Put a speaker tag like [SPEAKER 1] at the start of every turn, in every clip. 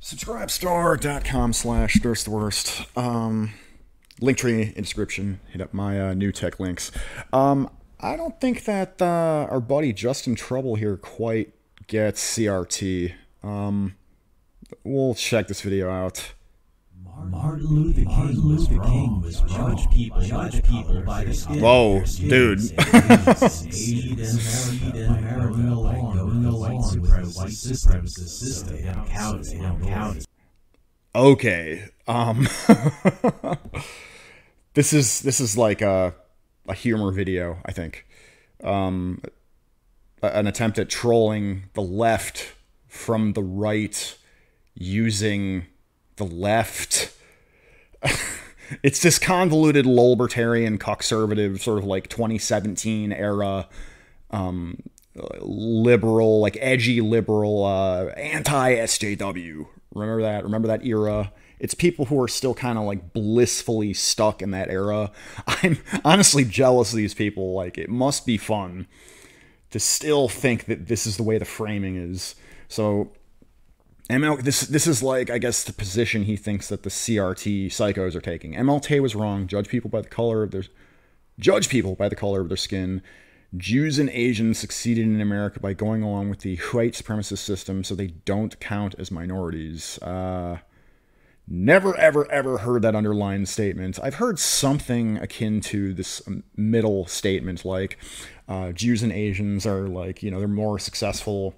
[SPEAKER 1] Subscribestar.com/thirstworst. Linktree in description. Hit up my new tech links. I don't think that our buddy Justin Trouble here quite gets CRT. We'll check this video out.
[SPEAKER 2] Martin Luther King was judge people by the skin.
[SPEAKER 1] Whoa, dude.
[SPEAKER 2] White supremacist system.
[SPEAKER 1] Okay. This is like a humor video, I think. An attempt at trolling the left from the right using the left. It's this convoluted libertarian conservative sort of like 2017 era liberal, like edgy liberal anti-SJW. Remember that? Remember that era? It's people who are still kind of like blissfully stuck in that era. I'm honestly jealous of these people. Like, it must be fun to still think that this is the way the framing is. So ML, this is like, I guess, the position he thinks that the CRT psychos are taking. MLK was wrong. Judge people by the color of their skin. Jews and Asians succeeded in America by going along with the white supremacist system, so they don't count as minorities. Never, ever, ever heard that underlined statement. I've heard something akin to this middle statement, like Jews and Asians are like, you know, they're more successful.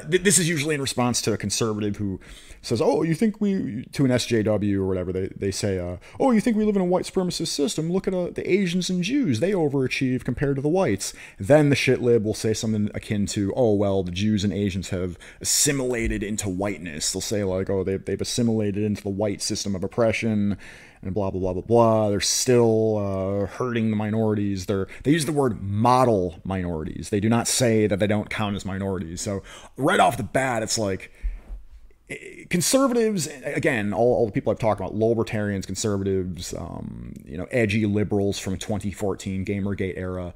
[SPEAKER 1] This is usually in response to a conservative who says, oh, you think we, to an SJW or whatever, they say, oh, you think we live in a white supremacist system? Look at the Asians and Jews. They overachieve compared to the whites. Then the shitlib will say something akin to, oh, well, the Jews and Asians have assimilated into whiteness. They'll say, like, oh, they've assimilated into the white system of oppression, and blah, blah, blah, blah, blah. They're still hurting the minorities. They use the word model minorities. They do not say that they don't count as minorities. So right off the bat, it's like, conservatives, again, all the people I've talked about, libertarians, conservatives, you know, edgy liberals from 2014 GamerGate era,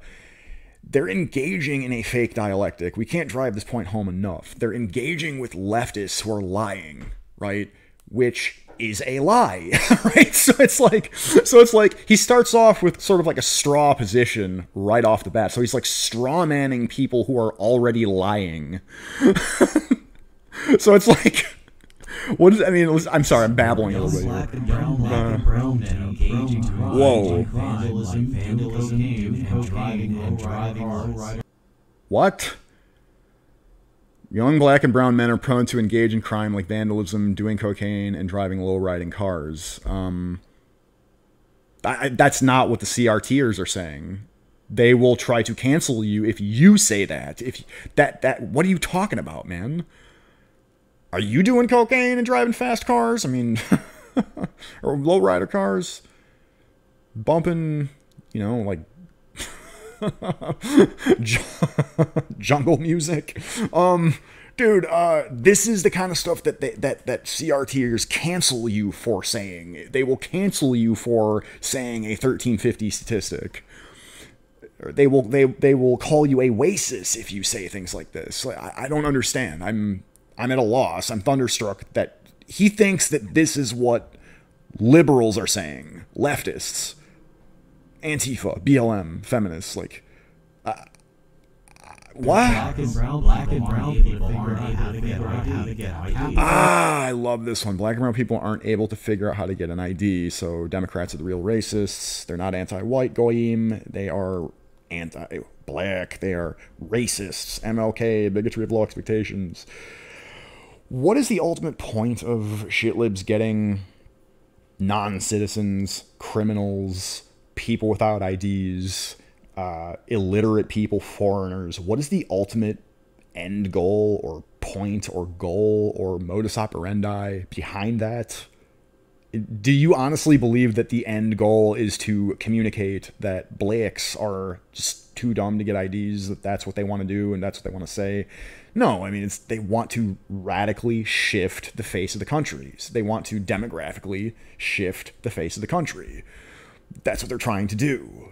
[SPEAKER 1] they're engaging in a fake dialectic. We can't drive this point home enough. They're engaging with leftists who are lying, right? Which is a lie, right? So it's like he starts off with sort of like a straw position right off the bat. So he's like straw manning people who are already lying. So it's like, what is, I mean, I'm sorry, I'm babbling a little bit here. Whoa. What? Young black and brown men are prone to engage in crime like vandalism, doing cocaine, and driving low-riding cars. That's not what the CRTers are saying. They will try to cancel you if you say that. What are you talking about, man? Are you doing cocaine and driving fast cars? I mean, or low-rider cars? Bumping, you know, like jungle music. Dude, this is the kind of stuff that CRTers cancel you for saying. They will cancel you for saying a 1350 statistic. They will call you a racist if you say things like this. I don't understand. I'm at a loss. I'm thunderstruck that he thinks that this is what liberals are saying. Leftists. Antifa, BLM, feminists, like, what? Black and brown people aren't able to get an ID. I love this one. Black and brown people aren't able to figure out how to get an ID. So Democrats are the real racists. They're not anti-white goyim. They are anti-black. They are racists. MLK, bigotry of low expectations. What is the ultimate point of shitlibs getting non-citizens, criminals, people without IDs, illiterate people, foreigners? What is the ultimate end goal or point or goal or modus operandi behind that? Do you honestly believe that the end goal is to communicate that blacks are just too dumb to get IDs, that that's what they want to do and that's what they want to say? No, I mean, they want to radically shift the face of the country. So they want to demographically shift the face of the country. That's what they're trying to do.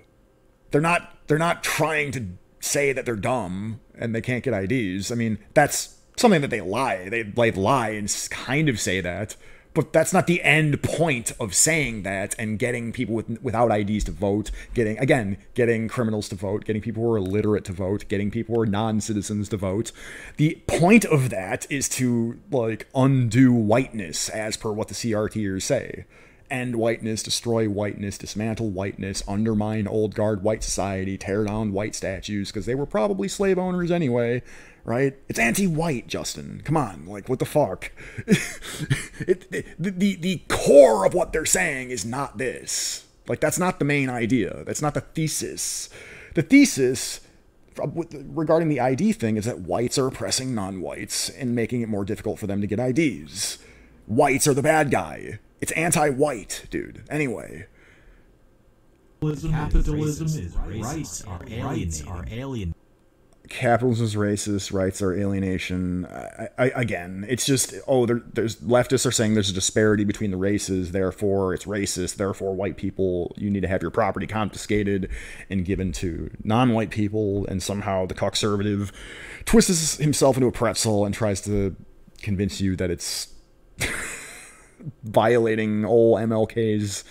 [SPEAKER 1] They're not trying to say that they're dumb and they can't get IDs. I mean, that's something that they lie. They like lie and kind of say that. But that's not the end point of saying that and getting people without IDs to vote, getting criminals to vote, getting people who are illiterate to vote, getting people who are non-citizens to vote. The point of that is to, like, undo whiteness, as per what the CRTers say. End whiteness, destroy whiteness, dismantle whiteness, undermine old guard white society, tear down white statues, because they were probably slave owners anyway. Right? It's anti-white, Justin. Come on, like, what the fuck? The core of what they're saying is not this. Like, that's not the main idea. That's not the thesis. The thesis regarding the ID thing is that whites are oppressing non-whites and making it more difficult for them to get IDs. Whites are the bad guy. It's anti-white, dude. Anyway.
[SPEAKER 2] Capitalism is racist. Rights are alien.
[SPEAKER 1] Capitalism is racist, rights are alienation. Again, it's just, there's leftists are saying there's a disparity between the races, therefore it's racist, therefore white people, you need to have your property confiscated and given to non-white people, and somehow the conservative twists himself into a pretzel and tries to convince you that it's violating old MLK's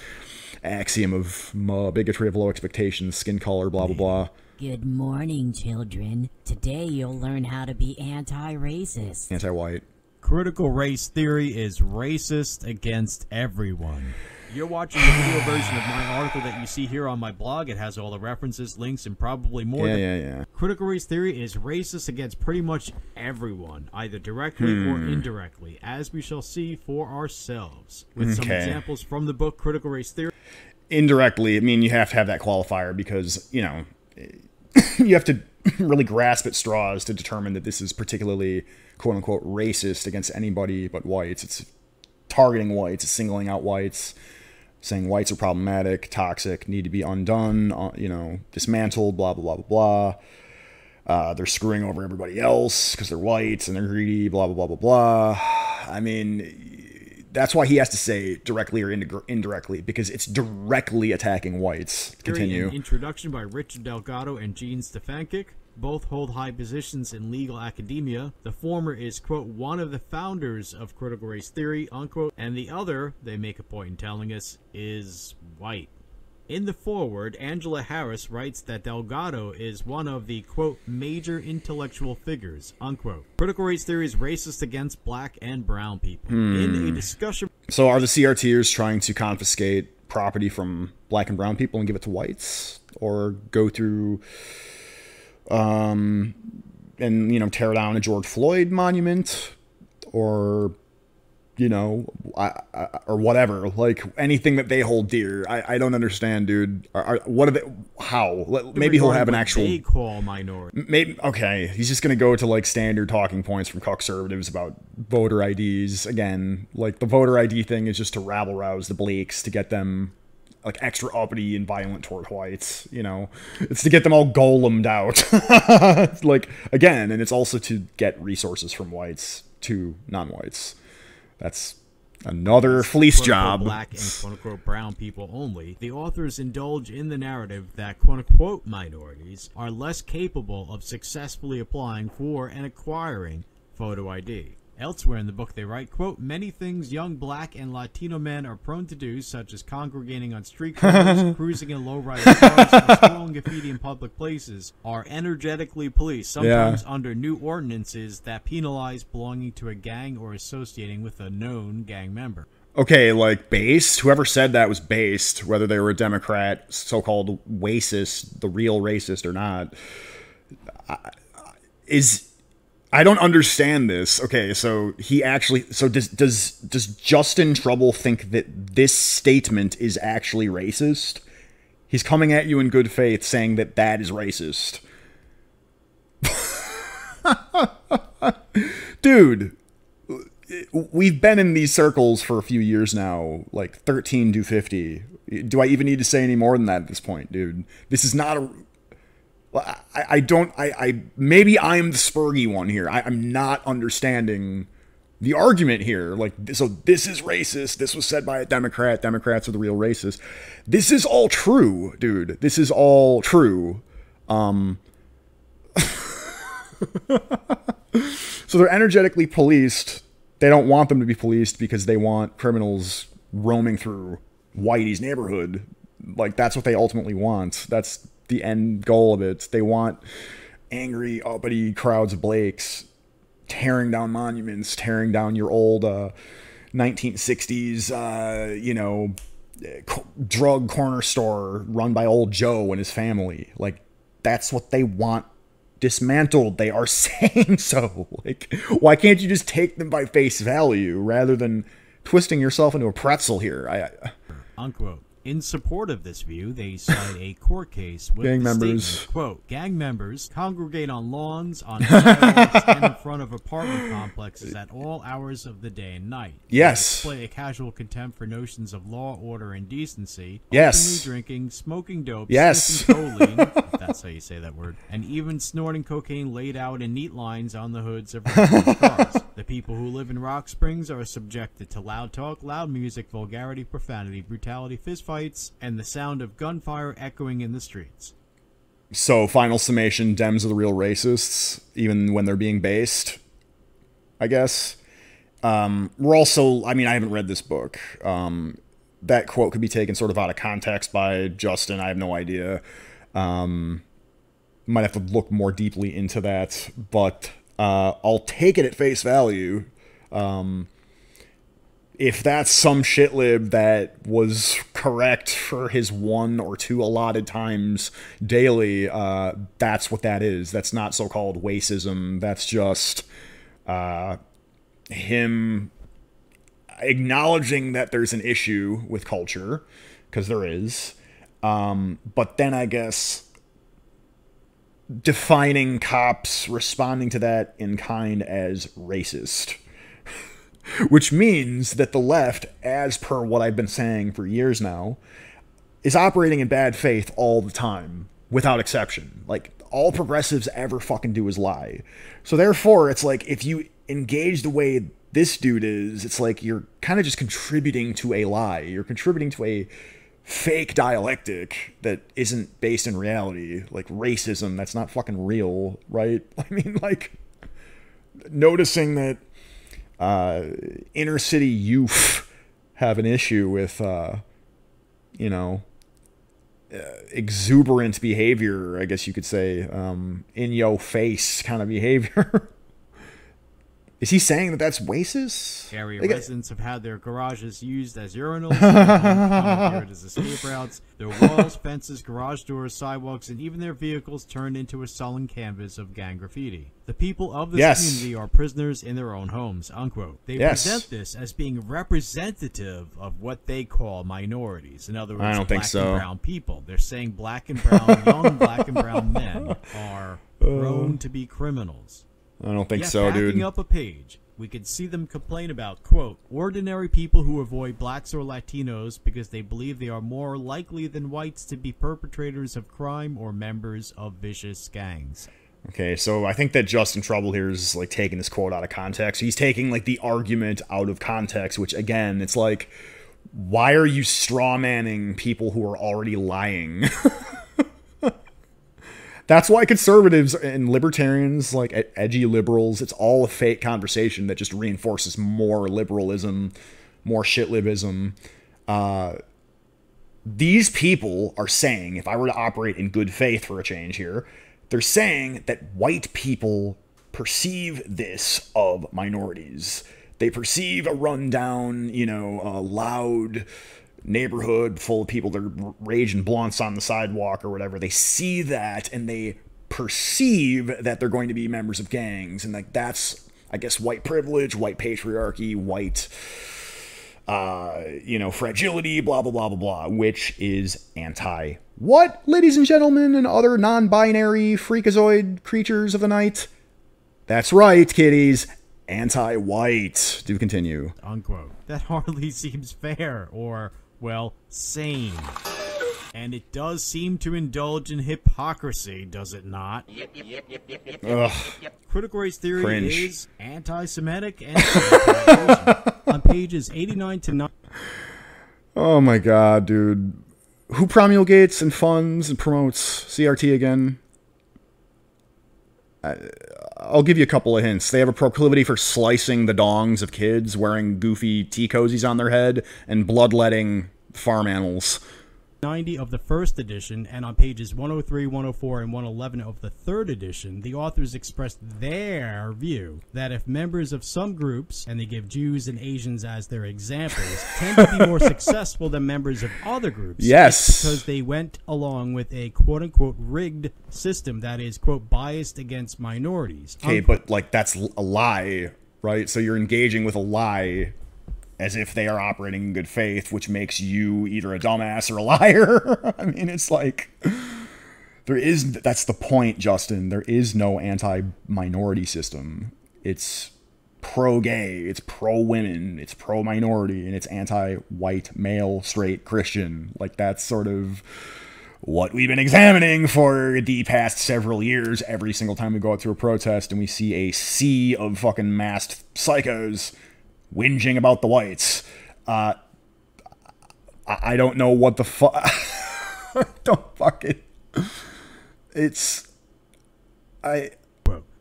[SPEAKER 1] axiom of bigotry of low expectations, skin color, blah, blah, blah.
[SPEAKER 3] Good morning, children. Today you'll learn how to be anti-racist.
[SPEAKER 1] Anti-white.
[SPEAKER 4] Critical race theory is racist against everyone. You're watching the video version of my article that you see here on my blog. It has all the references, links, and probably more.
[SPEAKER 1] Yeah.
[SPEAKER 4] Critical race theory is racist against pretty much everyone, either directly or indirectly, as we shall see for ourselves. With some examples from the book Critical Race Theory.
[SPEAKER 1] Indirectly, I mean, you have to have that qualifier because, you know, you have to really grasp at straws to determine that this is particularly, quote-unquote, racist against anybody but whites. It's targeting whites, it's singling out whites, saying whites are problematic, toxic, need to be undone, you know, dismantled, blah, blah, blah, blah, blah. They're screwing over everybody else because they're whites and they're greedy, blah, blah, blah, blah, blah. I mean, that's why he has to say directly or indirectly, because it's directly attacking whites. Continue.
[SPEAKER 4] An introduction by Richard Delgado and Gene Stefankic. Both hold high positions in legal academia. The former is, quote, one of the founders of critical race theory, unquote, and the other, they make a point in telling us, is white. In the foreword, Angela Harris writes that Delgado is one of the, quote, major intellectual figures, unquote. Critical race theory is racist against black and brown people. In a discussion...
[SPEAKER 1] So are the CRTers trying to confiscate property from black and brown people and give it to whites? Or go through... and, you know, tear down a George Floyd monument? Or... you know, or whatever, like anything that they hold dear. I don't understand, dude. What are they? How? Maybe he'll have an actual.
[SPEAKER 4] They call minority.
[SPEAKER 1] Maybe okay. He's just gonna go to like standard talking points from conservatives about voter IDs again. Like the voter ID thing is just to rabble rouse the bleaks to get them like extra uppity and violent toward whites. You know, it's to get them all golemed out. Like again, and it's also to get resources from whites to non-whites. That's another fleece job.
[SPEAKER 4] Black and quote-unquote brown people only. The authors indulge in the narrative that quote-unquote minorities are less capable of successfully applying for and acquiring photo ID. Elsewhere in the book they write, quote, many things young black and Latino men are prone to do, such as congregating on street corners, cruising in low-rider cars, and scrolling graffiti in public places, are energetically policed, sometimes under new ordinances that penalize belonging to a gang or associating with a known gang member.
[SPEAKER 1] Okay, like, based? Whoever said that was based, whether they were a Democrat, so-called racist, the real racist or not, I don't understand this. Okay, so he actually... So does Justin Trouble think that this statement is actually racist? He's coming at you in good faith saying that that is racist. Dude, we've been in these circles for a few years now, like 13 to 50. Do I even need to say any more than that at this point, dude? This is not a... maybe I'm the spurgy one here. I'm not understanding the argument here. Like, so this is racist. This was said by a Democrat. Democrats are the real racists. This is all true, dude. This is all true. So So they're energetically policed. They don't want them to be policed because they want criminals roaming through Whitey's neighborhood. Like, that's what they ultimately want. That's the end goal of it. They want angry, uppity crowds of Blakes tearing down monuments, tearing down your old 1960s, drug corner store run by old Joe and his family. Like, that's what they want dismantled. They are saying so. Like, why can't you just take them by face value rather than twisting yourself into a pretzel here?
[SPEAKER 4] Unquote. In support of this view, they cite a court case with
[SPEAKER 1] gang
[SPEAKER 4] the
[SPEAKER 1] members.
[SPEAKER 4] statement, quote, gang members congregate on lawns, on sidewalks, and in front of apartment complexes at all hours of the day and night.
[SPEAKER 1] Yes.
[SPEAKER 4] They display a casual contempt for notions of law, order, and decency.
[SPEAKER 1] Yes.
[SPEAKER 4] Openly drinking, smoking dope,
[SPEAKER 1] Yes.
[SPEAKER 4] sniffing codeine, if that's how you say that word, and even snorting cocaine laid out in neat lines on the hoods of residents' cars. The people who live in Rock Springs are subjected to loud talk, loud music, vulgarity, profanity, brutality, fistfights, and the sound of gunfire echoing in the streets.
[SPEAKER 1] So, final summation, Dems are the real racists, even when they're being based, I guess. We're also, I haven't read this book. That quote could be taken sort of out of context by Justin. I have no idea. Might have to look more deeply into that, but I'll take it at face value. If that's some shitlib that was correct for his 1 or 2 allotted times daily, that's what that is. That's not so-called racism. That's just him acknowledging that there's an issue with culture, because there is. But then I guess defining cops responding to that in kind as racist. Which means that the left, as per what I've been saying for years now, is operating in bad faith all the time, without exception. Like, all progressives ever fucking do is lie. So therefore, it's like, if you engage the way this dude is, it's like you're kind of just contributing to a lie. You're contributing to a fake dialectic that isn't based in reality. Like racism, that's not fucking real, right? Noticing that inner city youth have an issue with, exuberant behavior, I guess you could say, in your face kind of behavior. Is he saying that that's racist?
[SPEAKER 4] Area residents have had their garages used as urinals, commandeered as escape routes, their walls, fences, garage doors, sidewalks, and even their vehicles turned into a sullen canvas of gang graffiti. The people of this community are prisoners in their own homes, unquote. They present this as being representative of what they call minorities. In other words, black and brown people. They're saying black and brown, young black and brown men are prone to be criminals.
[SPEAKER 1] I don't think so, dude.
[SPEAKER 4] Backing up a page, we could see them complain about, quote, ordinary people who avoid blacks or Latinos because they believe they are more likely than whites to be perpetrators of crime or members of vicious gangs.
[SPEAKER 1] Okay, so I think that Justin Trouble here is like taking this quote out of context. He's taking like the argument out of context, which again, it's like, why are you strawmanning people who are already lying? That's why conservatives and libertarians, like edgy liberals, it's all a fake conversation that just reinforces more liberalism, more shitlibism. These people are saying, if I were to operate in good faith for a change here, they're saying that white people perceive this of minorities. They perceive a rundown, a loud neighborhood full of people that are raging blunts on the sidewalk or whatever. They see that and they perceive that they're going to be members of gangs, and like that's, I guess, white privilege, white patriarchy, white fragility, blah blah blah blah blah, which is what, ladies and gentlemen and other non-binary freakazoid creatures of the night? That's right, kiddies, anti-white. Do continue.
[SPEAKER 4] Unquote. That hardly seems fair or, well, sane. And it does seem to indulge in hypocrisy, does it not?
[SPEAKER 1] Ugh.
[SPEAKER 4] Critical race theory
[SPEAKER 1] Cringe.
[SPEAKER 4] is anti-Semitic and anti-Asian. On pages 89 to 90.
[SPEAKER 1] Oh my god, dude. Who promulgates and funds and promotes CRT again? I'll give you a couple of hints. They have a proclivity for slicing the dongs of kids, wearing goofy tea cozies on their head, and bloodletting farm animals.
[SPEAKER 5] 90 of the first edition, and on pages 103, 104, and 111 of the third edition, the authors expressed their view that if members of some groups, and they give Jews and Asians as their examples, tend to be more successful than members of other groups,
[SPEAKER 1] yes,
[SPEAKER 5] because they went along with a quote-unquote rigged system that is, quote, biased against minorities.
[SPEAKER 1] Okay, but, like, that's a lie, right? So you're engaging with a lie as if they are operating in good faith, which makes you either a dumbass or a liar. I mean, it's like, that's the point, Justin. There is no anti-minority system. It's pro-gay, it's pro-women, it's pro-minority, and it's anti-white, male, straight, Christian. Like, that's sort of what we've been examining for the past several years every single time we go out to a protest and we see a sea of fucking masked psychos whinging about the whites. I don't know what the fuck. Don't fuck it. It's.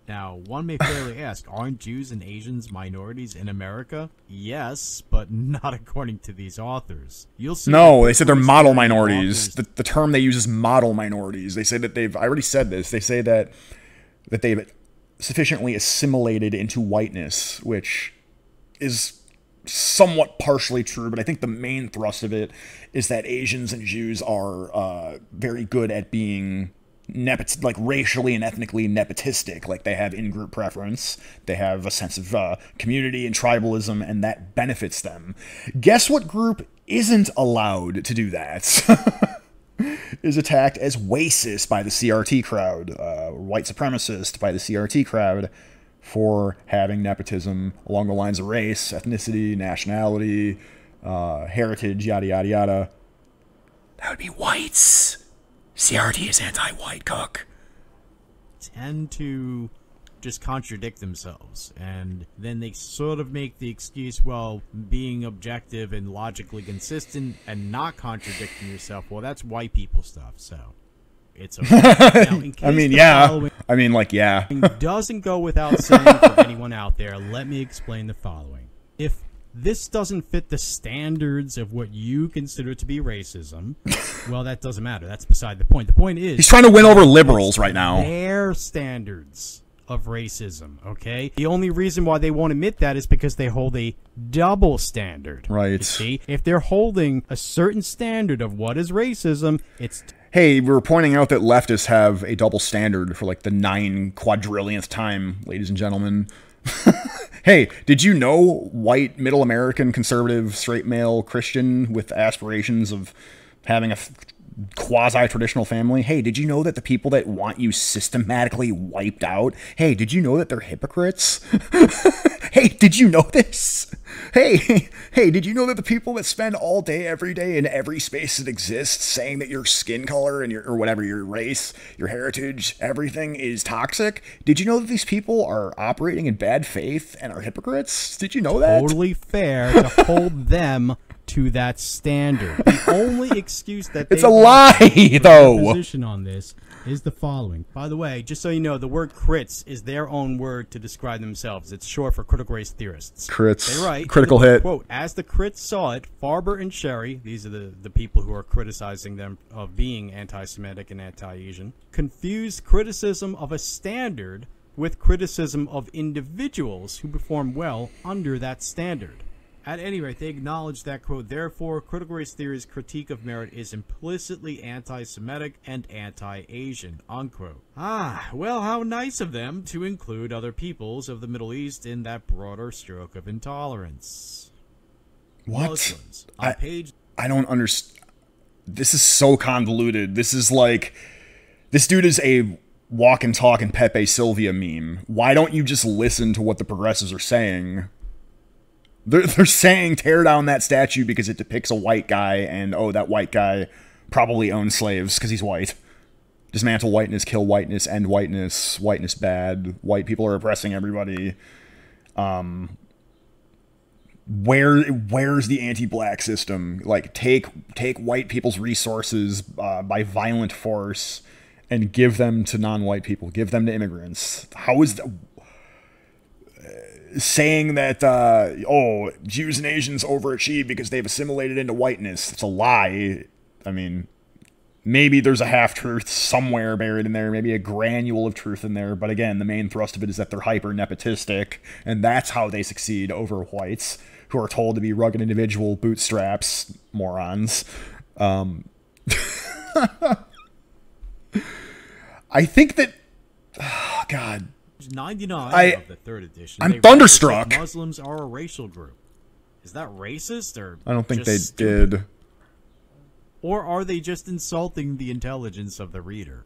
[SPEAKER 4] Now, one may fairly ask, aren't Jews and Asians minorities in America? Yes, but not according to these authors. You'll see.
[SPEAKER 1] No, they said they're model minorities. The term they use is model minorities. They say that they've. I already said this. They say that they've sufficiently assimilated into whiteness, which is somewhat partially true, but I think the main thrust of it is that Asians and Jews are very good at being like racially and ethnically nepotistic. Like, they have in-group preference, they have a sense of community and tribalism, and that benefits them. Guess what group isn't allowed to do that? Is attacked as racist by the CRT crowd, white supremacist by the CRT crowd, for having nepotism along the lines of race, ethnicity, nationality, heritage, yada, yada, yada. That would be whites. CRT is anti-white, cook.
[SPEAKER 4] Tend to just contradict themselves, and then they sort of make the excuse, well, being objective and logically consistent and not contradicting yourself, well, that's white people stuff, so it's okay. Now, in case
[SPEAKER 1] I mean, yeah.
[SPEAKER 4] yeah. Doesn't go without saying for anyone out there, let me explain the following. If this doesn't fit the standards of what you consider to be racism, well, that doesn't matter. That's beside the point. The point is,
[SPEAKER 1] he's trying to win over liberals right now.
[SPEAKER 5] Their standards of racism, okay? The only reason why they won't admit that is because they hold a double standard.
[SPEAKER 1] Right.
[SPEAKER 5] You see? If they're holding a certain standard of what is racism, it's...
[SPEAKER 1] Hey, we were pointing out that leftists have a double standard for like the 9 quadrillionth time, ladies and gentlemen. Hey, did you know white, middle American, conservative, straight male, Christian with aspirations of having a quasi-traditional family? Hey, did you know that the people that want you systematically wiped out? Hey, did you know that they're hypocrites? Hey, did you know this? Hey, did you know that the people that spend all day, every day, in every space that exists saying that your skin color and or whatever, your race, your heritage, everything is toxic? Did you know that these people are operating in bad faith and are hypocrites? Did you know that?
[SPEAKER 5] Totally fair to hold them to that standard. The only excuse that
[SPEAKER 1] it's a lie, though.
[SPEAKER 5] Position on this is the following. By the way, just so you know, the word crits is their own word to describe themselves. It's short for critical race theorists.
[SPEAKER 1] Crits.
[SPEAKER 5] They write,
[SPEAKER 1] critical hit.
[SPEAKER 5] Quote, as the crits saw it, Farber and Sherry, these are the people who are criticizing them of being anti-Semitic and anti-Asian, confused criticism of a standard with criticism of individuals who perform well under that standard. At any rate, they acknowledge that, quote, therefore, critical race theory's critique of merit is implicitly anti-Semitic and anti-Asian, unquote. Ah, well, how nice of them to include other peoples of the Middle East in that broader stroke of intolerance.
[SPEAKER 1] What?
[SPEAKER 5] Muslims, on page...
[SPEAKER 1] I don't understand. This is so convoluted. This is like... This dude is a walk and talk and Pepe Sylvia meme. Why don't you just listen to what the progressives are saying? They're saying tear down that statue because it depicts a white guy, and oh, that white guy probably owned slaves because he's white. Dismantle whiteness, kill whiteness, end whiteness, whiteness bad, white people are oppressing everybody. Where's the anti-black system? Like, take white people's resources by violent force and give them to non-white people, give them to immigrants. How is that? saying that, oh, Jews and Asians overachieve because they've assimilated into whiteness. It's a lie. I mean, maybe there's a half-truth somewhere buried in there, maybe a granule of truth in there, but again, the main thrust of it is that they're hyper-nepotistic, and that's how they succeed over whites, who are told to be rugged individual bootstraps morons. I think that... Oh, God.
[SPEAKER 4] 99 of the third edition.
[SPEAKER 1] I'm thunderstruck.
[SPEAKER 4] Muslims are a racial group. Is that racist or?
[SPEAKER 1] I don't think they
[SPEAKER 4] stupid?
[SPEAKER 1] did.
[SPEAKER 4] Or are they just insulting the intelligence of the reader?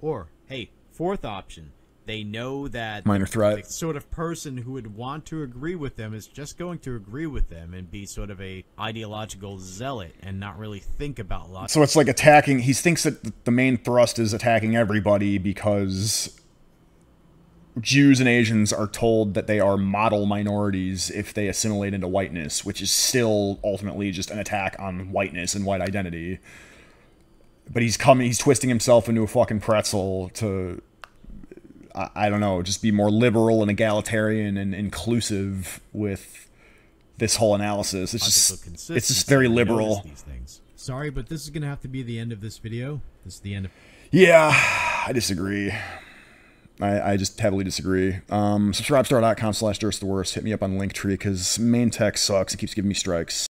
[SPEAKER 4] Or, hey, fourth option. They know that
[SPEAKER 1] Minor threat.
[SPEAKER 4] the sort of person who would want to agree with them is just going to agree with them and be sort of a ideological zealot and not really think about lots.
[SPEAKER 1] So it's like attacking... He thinks that the main thrust is attacking everybody because Jews and Asians are told that they are model minorities if they assimilate into whiteness, which is still ultimately just an attack on whiteness and white identity. But he's twisting himself into a fucking pretzel to... I don't know, just be more liberal and egalitarian and inclusive with this whole analysis. It's just very liberal.
[SPEAKER 4] These things. Sorry, but this is going to have to be the end of this video. This is the end of...
[SPEAKER 1] Yeah, I disagree. I just heavily disagree. Subscribestar.com/DurstTheWorst. Hit me up on Linktree because main text sucks. It keeps giving me strikes.